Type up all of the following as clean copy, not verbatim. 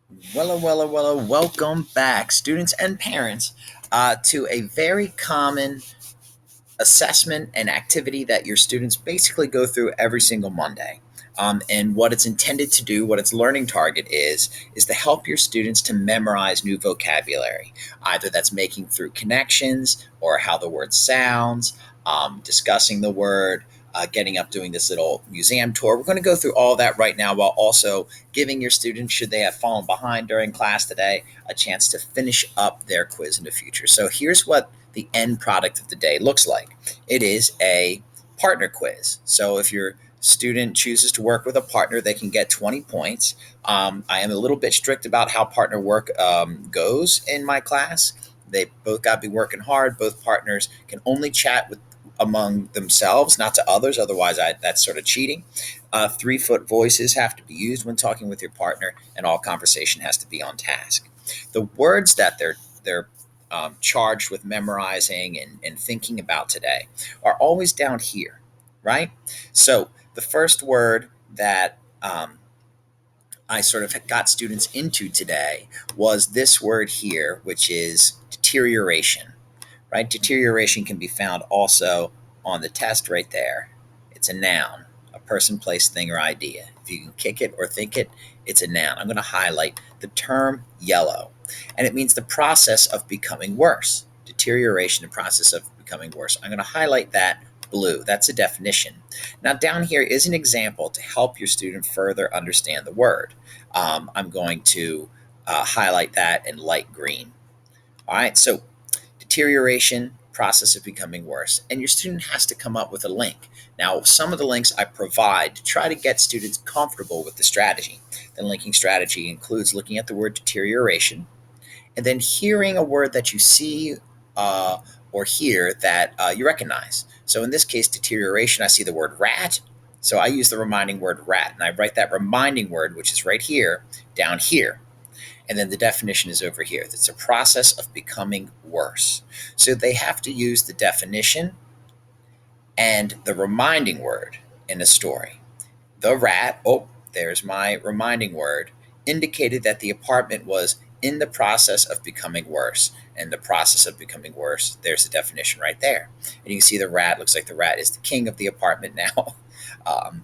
Welcome back, students and parents, to a very common assessment and activity that your students basically go through every single Monday. And what it's intended to do, what its learning target is to help your students to memorize new vocabulary. Either that's making through connections or how the word sounds, discussing the word, getting up doing this little museum tour. We're going to go through all that right now while also giving your students, should they have fallen behind during class today, a chance to finish up their quiz in the future. So here's what the end product of the day looks like. It is a partner quiz. So if your student chooses to work with a partner, they can get 20 points. I am a little bit strict about how partner work goes in my class. They both got to be working hard. Both partners can only chat with among themselves, not to others. Otherwise, that's sort of cheating. 3-foot voices have to be used when talking with your partner, and all conversation has to be on task. The words that they're charged with memorizing and thinking about today are always down here, right? So the first word that I sort of got students into today was this word here, which is deterioration, right? Deterioration can be found also on the test right there. It's a noun, a person, place, thing, or idea. If you can kick it or think it, it's a noun. I'm going to highlight the term yellow, and it means the process of becoming worse. Deterioration, the process of becoming worse. I'm going to highlight that blue. That's a definition. Now, down here is an example to help your student further understand the word. I'm going to highlight that in light green. All right, so deterioration, process of becoming worse. And your student has to come up with a link. Now, some of the links I provide to try to get students comfortable with the strategy. The linking strategy includes looking at the word deterioration and then hearing a word that you see or hear that you recognize. So in this case, deterioration, I see the word rat. So I use the reminding word rat, and I write that reminding word, which is right here, down here. And then the definition is over here. It's a process of becoming worse. So they have to use the definition and the reminding word in a story. The rat, oh, there's my reminding word, indicated that the apartment was in the process of becoming worse. And the process of becoming worse, there's the definition right there. And you can see the rat, looks like the rat is the king of the apartment now.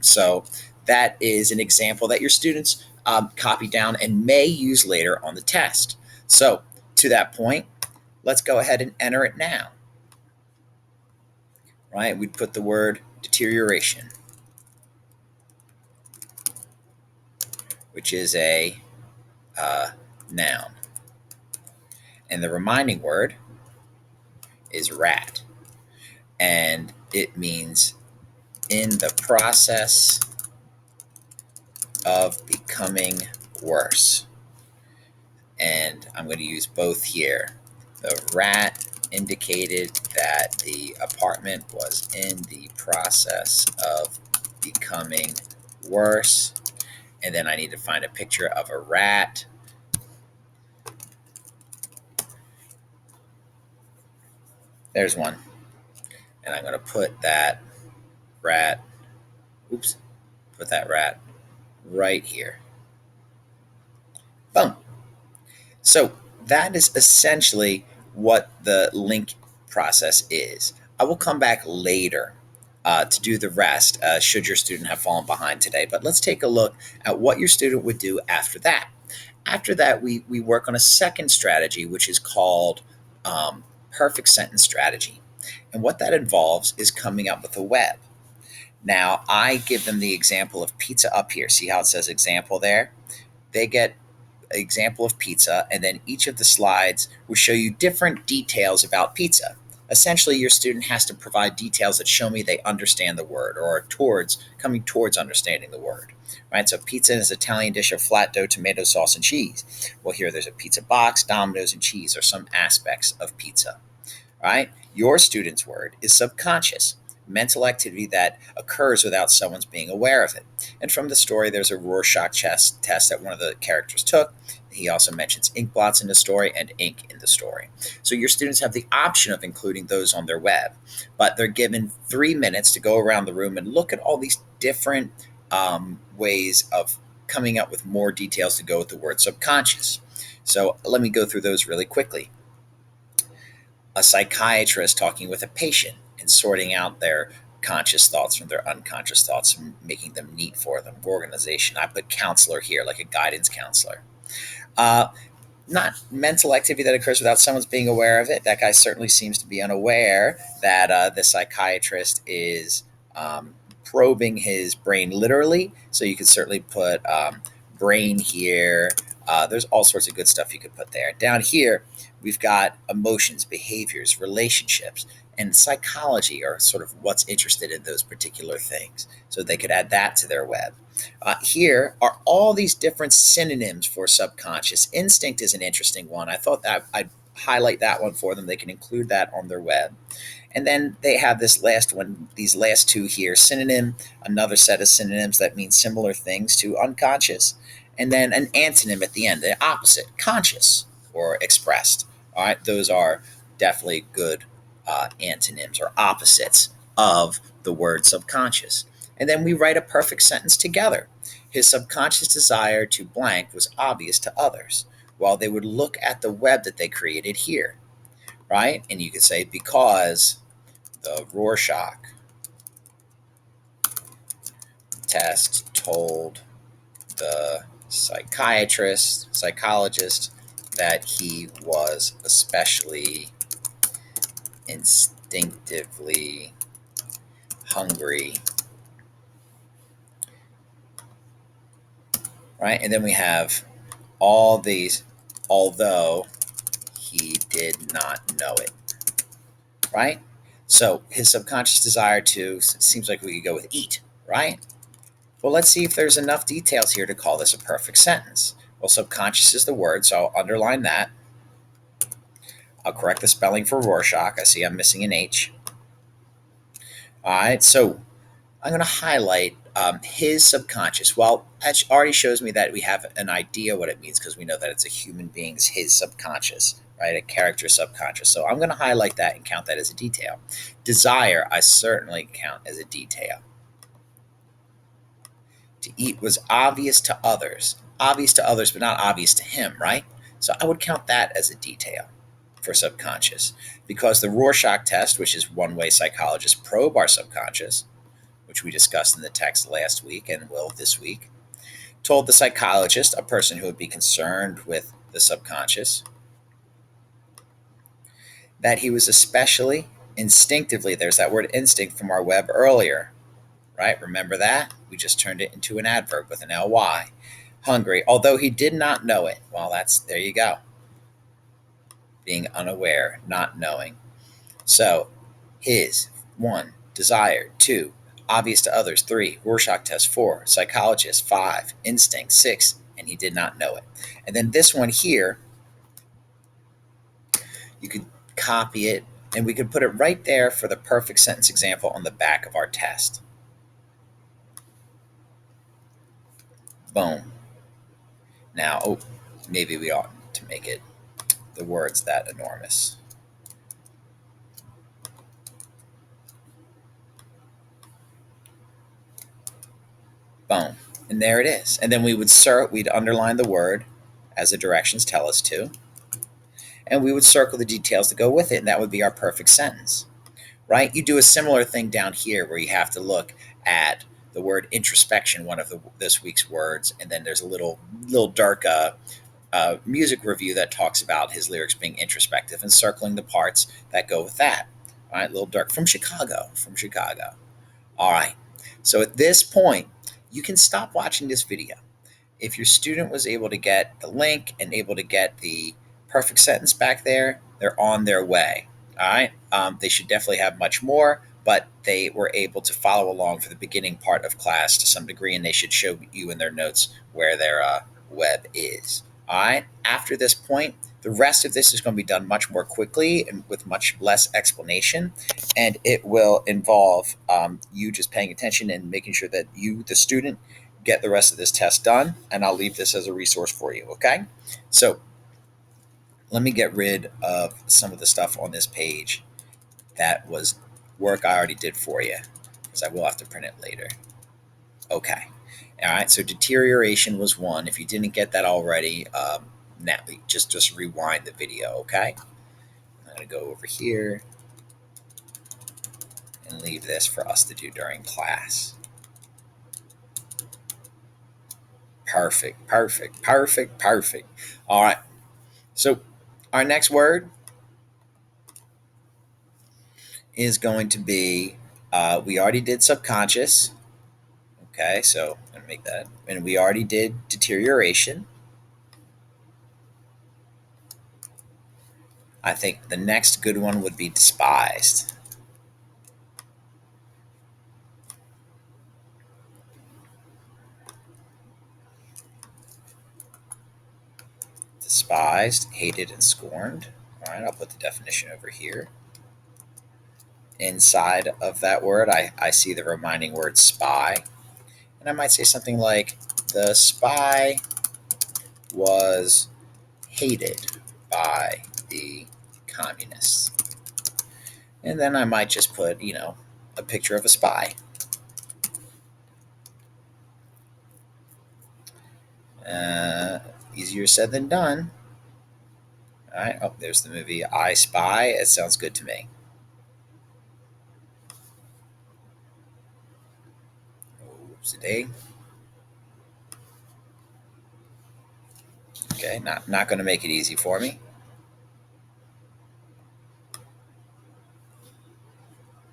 So that is an example that your students copy down and may use later on the test. So to that point, let's go ahead and enter it now. Right? We'd put the word deterioration, which is a noun. And the reminding word is rat. And it means in the process of becoming worse. And I'm going to use both here. The rat indicated that the apartment was in the process of becoming worse. And then I need to find a picture of a rat. There's one. And I'm going to put that rat, put that rat right here. Boom. So that is essentially what the link process is. I will come back later to do the rest should your student have fallen behind today. But let's take a look at what your student would do after that. After that, we work on a second strategy, which is called perfect sentence strategy. And what that involves is coming up with a web. Now, I give them the example of pizza up here. See how it says example there? They get example of pizza, and then each of the slides will show you different details about pizza. Essentially, your student has to provide details that show me they understand the word or are coming towards understanding the word. Right? So pizza is an Italian dish of flat dough, tomato sauce, and cheese. Well, here there's a pizza box, Domino's, and cheese are some aspects of pizza. Right? Your student's word is subconscious, mental activity that occurs without someone's being aware of it. And from the story, there's a Rorschach test that one of the characters took. He also mentions ink blots in the story and ink in the story. So your students have the option of including those on their web, but they're given 3 minutes to go around the room and look at all these different ways of coming up with more details to go with the word subconscious. So let me go through those really quickly. A psychiatrist talking with a patient and sorting out their conscious thoughts from their unconscious thoughts and making them neat for them. Organization. I put counselor here, like a guidance counselor. Uh, Not mental activity that occurs without someone's being aware of it. That guy certainly seems to be unaware that the psychiatrist is probing his brain literally. So you could certainly put brain here. There's all sorts of good stuff you could put there. Down here, we've got emotions, behaviors, relationships, and psychology, or sort of what's interested in those particular things. So they could add that to their web. Here are all these different synonyms for subconscious. Instinct is an interesting one. I thought that I'd highlight that one for them. They can include that on their web. And then they have this last one, these last two here, synonym, another set of synonyms that mean similar things to unconscious, and then an antonym at the end, the opposite, conscious or expressed. All right, those are definitely good antonyms or opposites of the word subconscious. And then we write a perfect sentence together. His subconscious desire to blank was obvious to others, while they would look at the web that they created here, right? And you could say, because the Rorschach test told the psychologist that he was especially instinctively hungry, right? And then we have all these, although he did not know it, right? So his subconscious desire to, seems like we could go with eat, right? Well, let's see if there's enough details here to call this a perfect sentence. Well, subconscious is the word, so I'll underline that. I'll correct the spelling for Rorschach. I see I'm missing an H. All right, so I'm going to highlight his subconscious. Well, that already shows me that we have an idea what it means, because we know that it's a human being's his subconscious, right? A character subconscious. So I'm going to highlight that and count that as a detail. Desire, I certainly count as a detail. To eat was obvious to others. Obvious to others, but not obvious to him, right? So I would count that as a detail for subconscious, because the Rorschach test, which is one way psychologists probe our subconscious, which we discussed in the text last week and will this week, told the psychologist, a person who would be concerned with the subconscious, that he was especially instinctively, there's that word instinct from our web earlier, right? Remember that? We just turned it into an adverb with an ly. Hungry, although he did not know it. Well, there you go. Being unaware, not knowing. So, his, 1, desire, 2, obvious to others, 3, Rorschach test, 4, psychologist, 5, instinct, 6, and he did not know it. And then this one here, you could copy it, and we could put it right there for the perfect sentence example on the back of our test. Boom. Now, maybe we ought to make it the words that enormous. Boom. And there it is. And then we'd underline the word as the directions tell us to. And we would circle the details to go with it. And that would be our perfect sentence, right? You do a similar thing down here where you have to look at the word introspection, one of this week's words. And then there's a little dark music review that talks about his lyrics being introspective, and circling the parts that go with that. All right, Little Dark from Chicago. All right. So at this point, you can stop watching this video. If your student was able to get the link and able to get the perfect sentence back there, they're on their way. All right. They should definitely have much more, but they were able to follow along for the beginning part of class to some degree, and they should show you in their notes where their web is. All right. After this point, the rest of this is going to be done much more quickly and with much less explanation. And it will involve you just paying attention and making sure that you, the student, get the rest of this test done. And I'll leave this as a resource for you. Okay. So let me get rid of some of the stuff on this page that was work I already did for you, because I will have to print it later. Okay. All right, so deterioration was one. If you didn't get that already, now just rewind the video, okay? I'm going to go over here and leave this for us to do during class. Perfect, perfect, perfect, perfect. All right, so our next word is going to be, we already did subconscious. Okay, so I'm going to make that. And we already did deterioration. I think the next good one would be despised. Despised, hated, and scorned. All right, I'll put the definition over here. Inside of that word, I see the reminding word spy. And I might say something like, the spy was hated by the communists. And then I might just put, a picture of a spy. Uh, Easier said than done. All right. Oh, there's the movie I Spy. It sounds good to me. Oops, a day. Okay, not going to make it easy for me.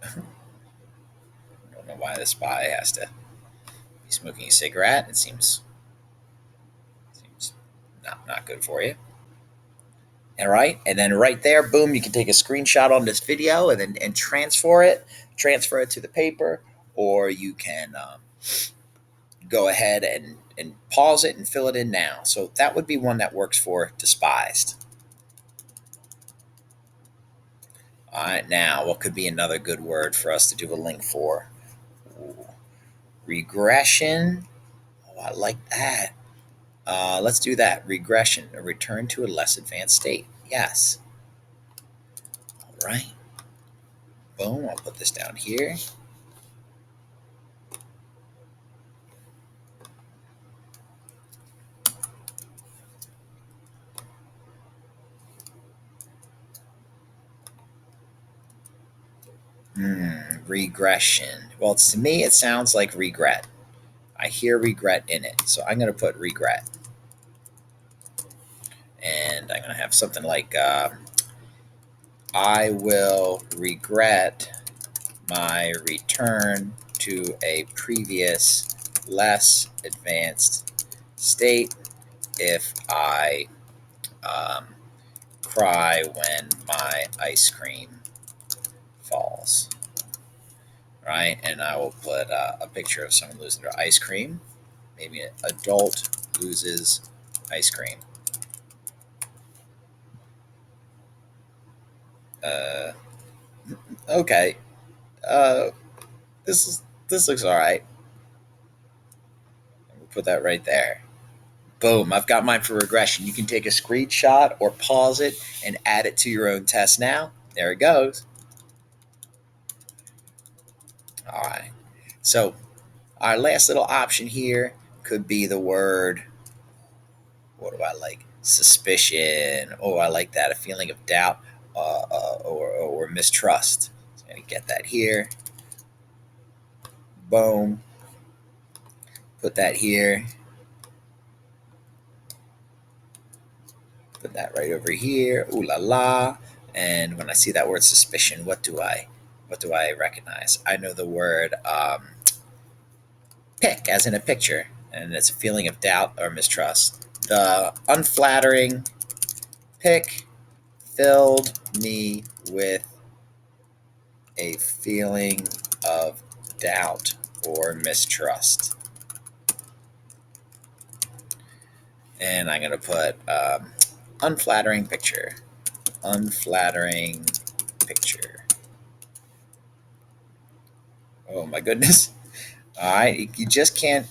I don't know why the spy has to be smoking a cigarette. It seems not good for you. All right, and then right there, boom, you can take a screenshot on this video and then transfer it to the paper, or you can go ahead and pause it and fill it in now. So that would be one that works for despised. All right, now what could be another good word for us to do a link for? Ooh, regression. Oh, I like that. Let's do that. Regression, a return to a less advanced state. Yes. All right. Boom. I'll put this down here. Regression. Well, to me, it sounds like regret. I hear regret in it. So I'm going to put regret. And I'm going to have something like, I will regret my return to a previous, less advanced state if I cry when my ice cream falls. Right? And I will put a picture of someone losing their ice cream. Maybe an adult loses ice cream. Uh, okay. Uh, this looks all right. We'll put that right there. Boom, I've got mine for regression. You can take a screenshot or pause it and add it to your own test now. There it goes. All right. So, our last little option here could be the word, what do I like? Suspicion. Oh, I like that. A feeling of doubt or mistrust. So I'm going to get that here. Boom. Put that here. Put that right over here. Ooh la la. And when I see that word suspicion, what do I recognize? I know the word pick, as in a picture, and it's a feeling of doubt or mistrust. The unflattering pick filled me with a feeling of doubt or mistrust. And I'm going to put unflattering picture. Unflattering picture. Oh my goodness. All right, you just can't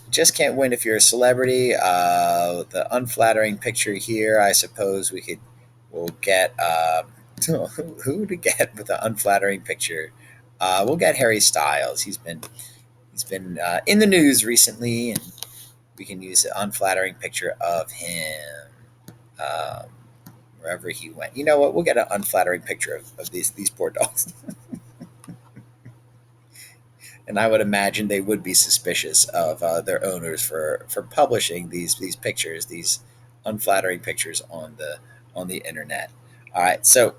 win if you're a celebrity. The unflattering picture here, I suppose we'll get who to get with the unflattering picture. We'll get Harry Styles. He's been in the news recently, and We can use an unflattering picture of him um, wherever he went. You know what? We'll get an unflattering picture of these poor dogs. And I would imagine they would be suspicious of their owners for publishing these pictures, these unflattering pictures on the internet. All right, so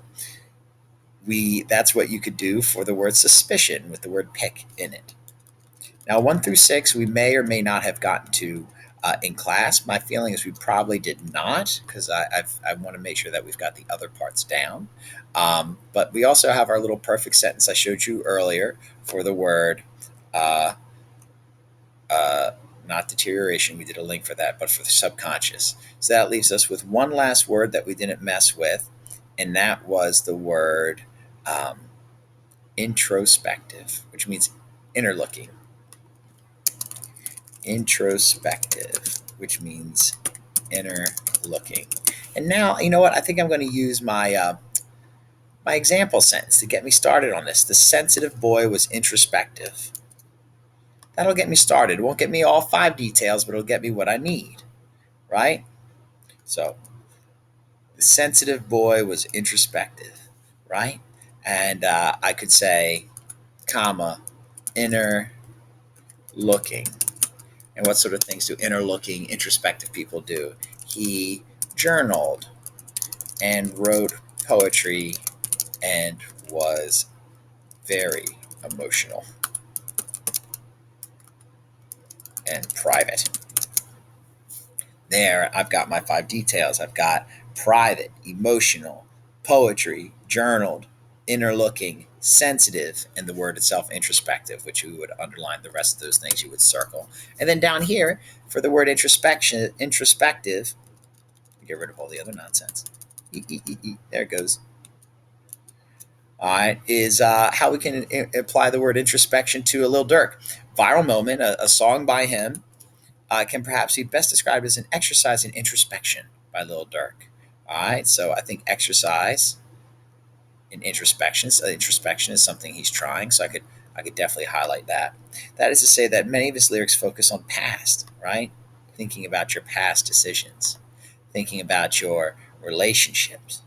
we that's what you could do for the word suspicion with the word pick in it. Now, 1 through 6, we may or may not have gotten to in class. My feeling is we probably did not because I want to make sure that we've got the other parts down. But we also have our little perfect sentence I showed you earlier for the word uh, uh, not deterioration. We did a link for that, but for the subconscious. So that leaves us with one last word that we didn't mess with, and that was the word um, introspective, which means inner looking. Introspective, which means inner looking. And now, you know what? I think I'm going to use my example sentence to get me started on this. The sensitive boy was introspective. That'll get me started. It won't get me all 5 details, but it'll get me what I need, right? So, the sensitive boy was introspective, right? And I could say, comma, inner looking. And what sort of things do inner looking, introspective people do? He journaled and wrote poetry and was very emotional and private. There, I've got my 5 details. I've got private, emotional, poetry, journaled, inner looking, sensitive, and the word itself, introspective, which you would underline the rest of those things you would circle. And then down here, for the word introspective, get rid of all the other nonsense. There it goes. All right, is how we can apply the word introspection to a Lil Durk. Viral moment, a song by him, can perhaps be best described as an exercise in introspection by Lil Durk. All right, so I think exercise in introspection. So introspection is something he's trying. So I could definitely highlight that. That is to say that many of his lyrics focus on past, right? Thinking about your past decisions, thinking about your relationships,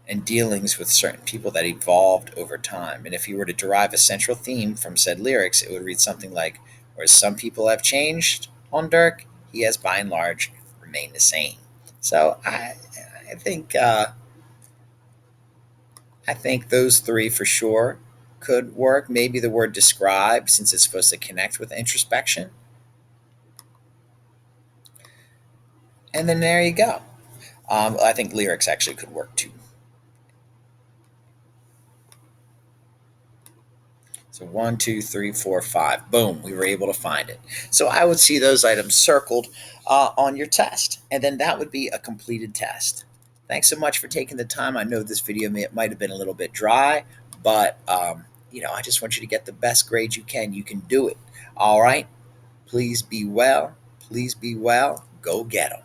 and dealings with certain people that evolved over time. And if you were to derive a central theme from said lyrics, it would read something like, whereas some people have changed on Dirk, he has by and large remained the same. So I think I think those 3 for sure could work. Maybe the word describe, since it's supposed to connect with introspection. And then there you go. I think lyrics actually could work too. So 1, 2, 3, 4, 5. Boom, we were able to find it. So I would see those items circled on your test, and then that would be a completed test. Thanks so much for taking the time. I know this video might have been a little bit dry, but I just want you to get the best grades you can. You can do it. All right. Please be well. Please be well. Go get them.